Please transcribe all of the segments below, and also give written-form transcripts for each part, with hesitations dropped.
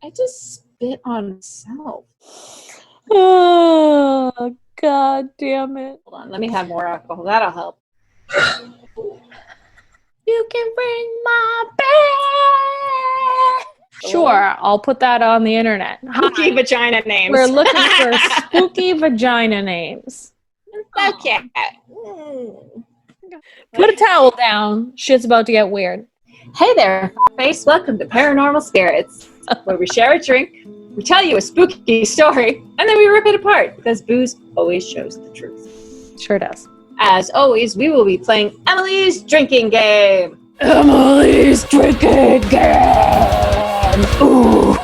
I just spit on myself. Oh, God damn it. Hold on, let me have more alcohol. That'll help. You can ring my bell. Sure, I'll put that on the internet. Spooky vagina names. We're looking for spooky vagina names. Okay. Put a towel down. Shit's about to get weird. Hey there, face. Welcome to Paranormal Spirits, where we share a drink, we tell you a spooky story, and then we rip it apart because booze always shows the truth. Sure does. As always, we will be playing Emily's Drinking Game. Emily's Drinking Game. Ooh.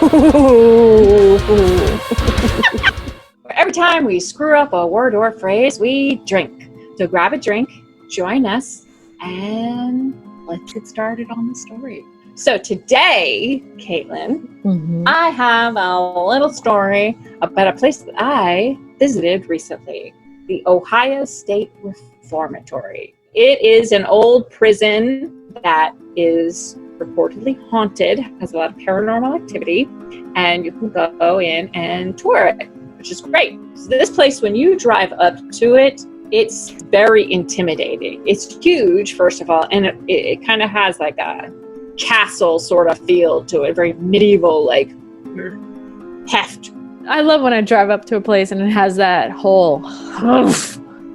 Every time we screw up a word or phrase, we drink. So grab a drink, join us, and let's get started on the story. So today, Caitlin, I have a little story about a place that I visited recently, the Ohio State Reformatory. It is an old prison that is reportedly haunted, has a lot of paranormal activity, and you can go in and tour it, which is great. So this place, when you drive up to it, it's very intimidating. It's huge, first of all, and it kind of has like a castle sort of feel to it, very medieval, like heft. I love when I drive up to a place and it has that whole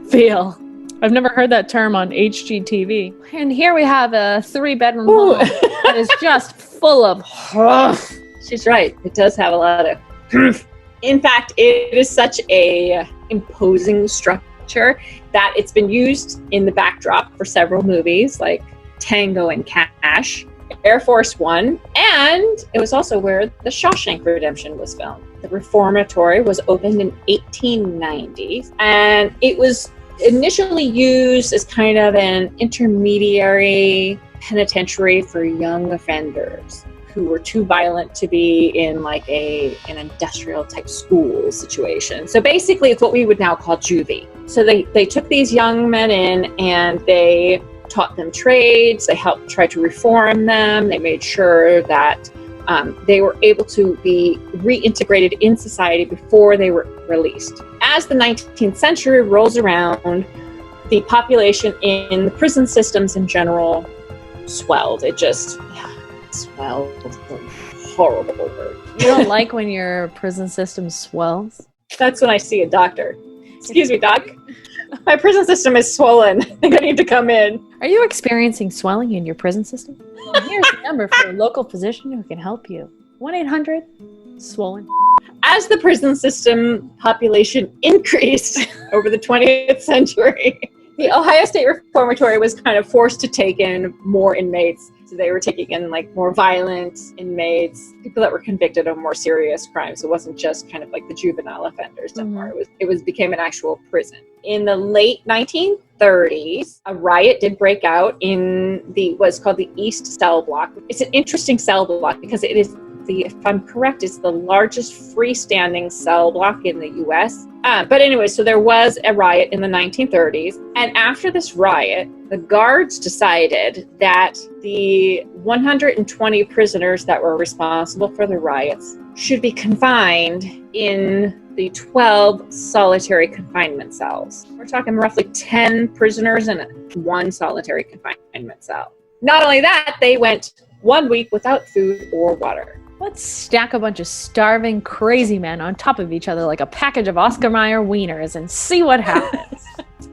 feel. I've never heard that term on HGTV. And here we have a 3-bedroom home that is just full of She's right. It does have a lot of In fact, it is such a imposing structure that it's been used in the backdrop for several movies like Tango and Cash, Air Force One, and it was also where The Shawshank Redemption was filmed. The Reformatory was opened in 1890, and it was initially used as kind of an intermediary penitentiary for young offenders who were too violent to be in like an industrial type school situation. So basically it's what we would now call juvie. So they took these young men in and they taught them trades, they helped try to reform them, they made sure that they were able to be reintegrated in society before they were released. As the 19th century rolls around, the population in the prison systems in general swelled. It just swelled. Horrible word. You don't like when your prison system swells? That's when I see a doctor. Excuse me, doc. My prison system is swollen. I think I need to come in. Are you experiencing swelling in your prison system? Well, here's the number for a local physician who can help you. 1-800-SWOLLEN. As the prison system population increased over the 20th century, the Ohio State Reformatory was kind of forced to take in more inmates. So they were taking in like more violent inmates, people that were convicted of more serious crimes. It wasn't just kind of like the juvenile offenders anymore. It became an actual prison. In the late 1930s, a riot did break out in what's called the East Cell Block. It's an interesting cell block because it is if I'm correct, it's the largest freestanding cell block in the U.S. But anyway, so there was a riot in the 1930s. And after this riot, the guards decided that the 120 prisoners that were responsible for the riots should be confined in the 12 solitary confinement cells. We're talking roughly 10 prisoners in one solitary confinement cell. Not only that, they went 1 week without food or water. Let's stack a bunch of starving, crazy men on top of each other like a package of Oscar Mayer wieners and see what happens.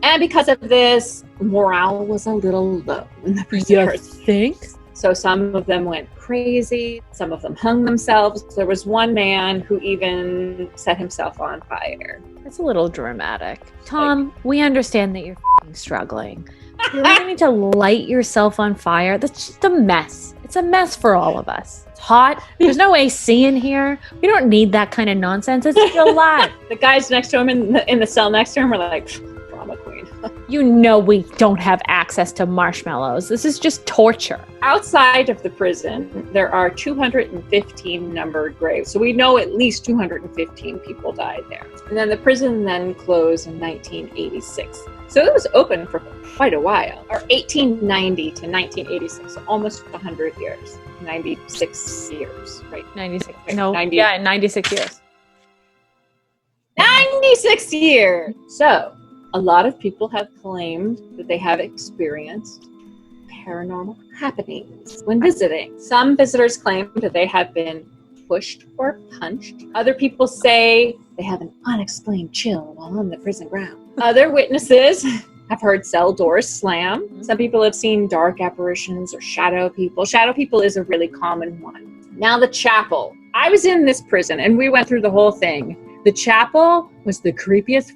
And because of this, morale was a little low in the prisoners. You think? So some of them went crazy. Some of them hung themselves. There was one man who even set himself on fire. That's a little dramatic. Tom, we understand that you're struggling. You really need to light yourself on fire. That's just a mess. It's a mess for all of us. It's hot. There's no AC in here. We don't need that kind of nonsense. It's July. The guys next to him in the cell next to him were like, drama queen. You know we don't have access to marshmallows. This is just torture. Outside of the prison, there are 215 numbered graves. So we know at least 215 people died there. And then the prison then closed in 1986. So it was open for quite a while, or 1890 to 1986, so almost 100 years. 96 years, right? 96. Right, No, 90. yeah, 96 years. 96 years! So, a lot of people have claimed that they have experienced paranormal happenings when visiting. Some visitors claim that they have been pushed or punched. Other people say they have an unexplained chill while on the prison ground. Other witnesses have heard cell doors slam. Some people have seen dark apparitions or shadow people. Shadow people is a really common one. Now the chapel. I was in this prison and we went through the whole thing. The chapel was the creepiest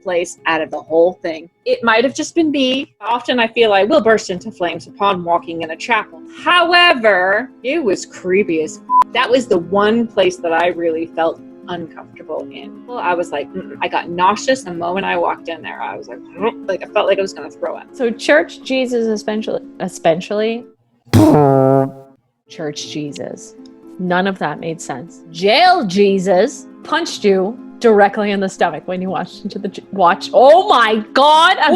place out of the whole thing. It might have just been me. Often I feel I will burst into flames upon walking in a chapel. However, it was creepy as That was the one place that I really felt uncomfortable in. Well, I was like, I got nauseous the moment I walked in there. I was like I felt like I was going to throw up. So church Jesus especially church Jesus. None of that made sense. Jail Jesus punched you directly in the stomach when you watched into the watch. Oh my God! I'm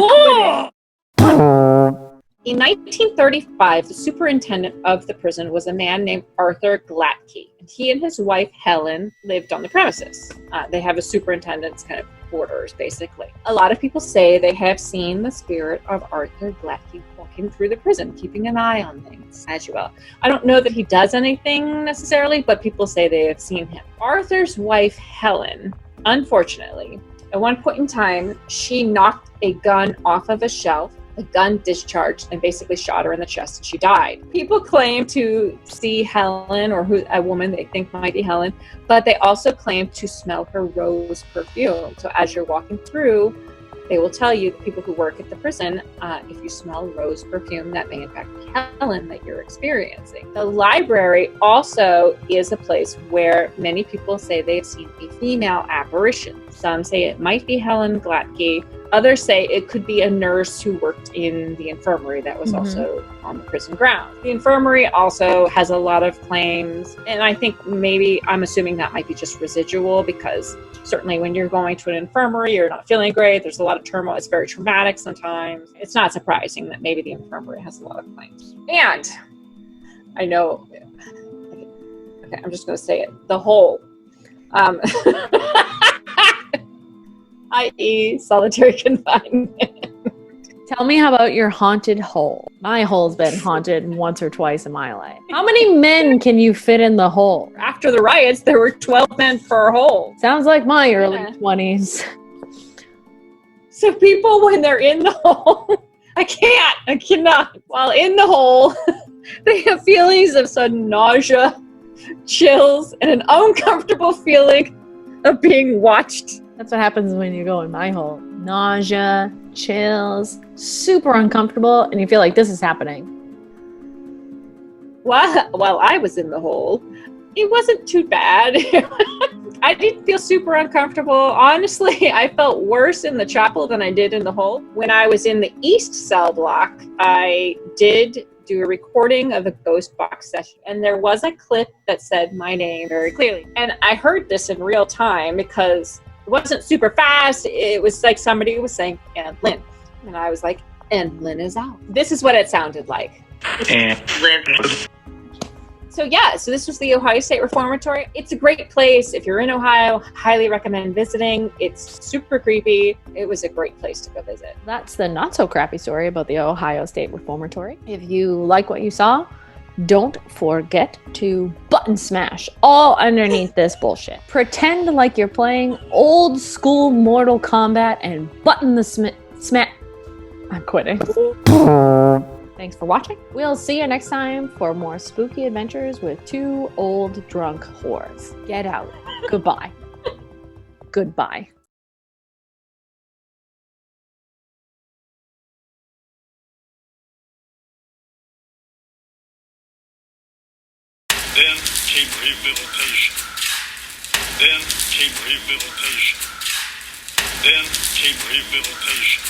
In 1935, the superintendent of the prison was a man named Arthur Glatke. And he and his wife, Helen, lived on the premises. They have a superintendent's kind of quarters, basically. A lot of people say they have seen the spirit of Arthur Glatke walking through the prison, keeping an eye on things as well. I don't know that he does anything necessarily, but people say they have seen him. Arthur's wife, Helen, unfortunately, at one point in time, she knocked a gun off of a shelf. The gun discharged and basically shot her in the chest and she died. People claim to see Helen, or a woman they think might be Helen, but they also claim to smell her rose perfume. So as you're walking through, they will tell you, the people who work at the prison, if you smell rose perfume, that may in fact be Helen that you're experiencing. The library also is a place where many people say they've seen a female apparition. Some say it might be Helen Glatke. Others say it could be a nurse who worked in the infirmary that was also on the prison ground. The infirmary also has a lot of claims, and I think I'm assuming that might be just residual, because certainly when you're going to an infirmary, you're not feeling great, there's a lot of turmoil, it's very traumatic sometimes. It's not surprising that maybe the infirmary has a lot of claims. And I know, okay, I'm just going to say it, the hole. I.e. solitary confinement. Tell me about your haunted hole. My hole's been haunted once or twice in my life. How many men can you fit in the hole? After the riots, there were 12 men per hole. Sounds like my early 20s. So people, when they're in the hole, I cannot. While in the hole, they have feelings of sudden nausea, chills, and an uncomfortable feeling of being watched. That's what happens when you go in my hole. Nausea, chills, super uncomfortable, and you feel like this is happening. While I was in the hole, it wasn't too bad. I didn't feel super uncomfortable. Honestly, I felt worse in the chapel than I did in the hole. When I was in the east cell block, I did do a recording of a ghost box session, and there was a clip that said my name very clearly. And I heard this in real time because it wasn't super fast. It was like somebody was saying, and Lynn. And I was like, and Lynn is out. This is what it sounded like. And Lynn. So this was the Ohio State Reformatory. It's a great place. If you're in Ohio, highly recommend visiting. It's super creepy. It was a great place to go visit. That's the not so crappy story about the Ohio State Reformatory. If you like what you saw, don't forget to button smash all underneath this bullshit. Pretend like you're playing old school Mortal Kombat and button the smash. I'm quitting. Thanks for watching. We'll see you next time for more spooky adventures with two old drunk whores. Get out. Goodbye. Goodbye. Then came rehabilitation. Then came rehabilitation. Then came rehabilitation.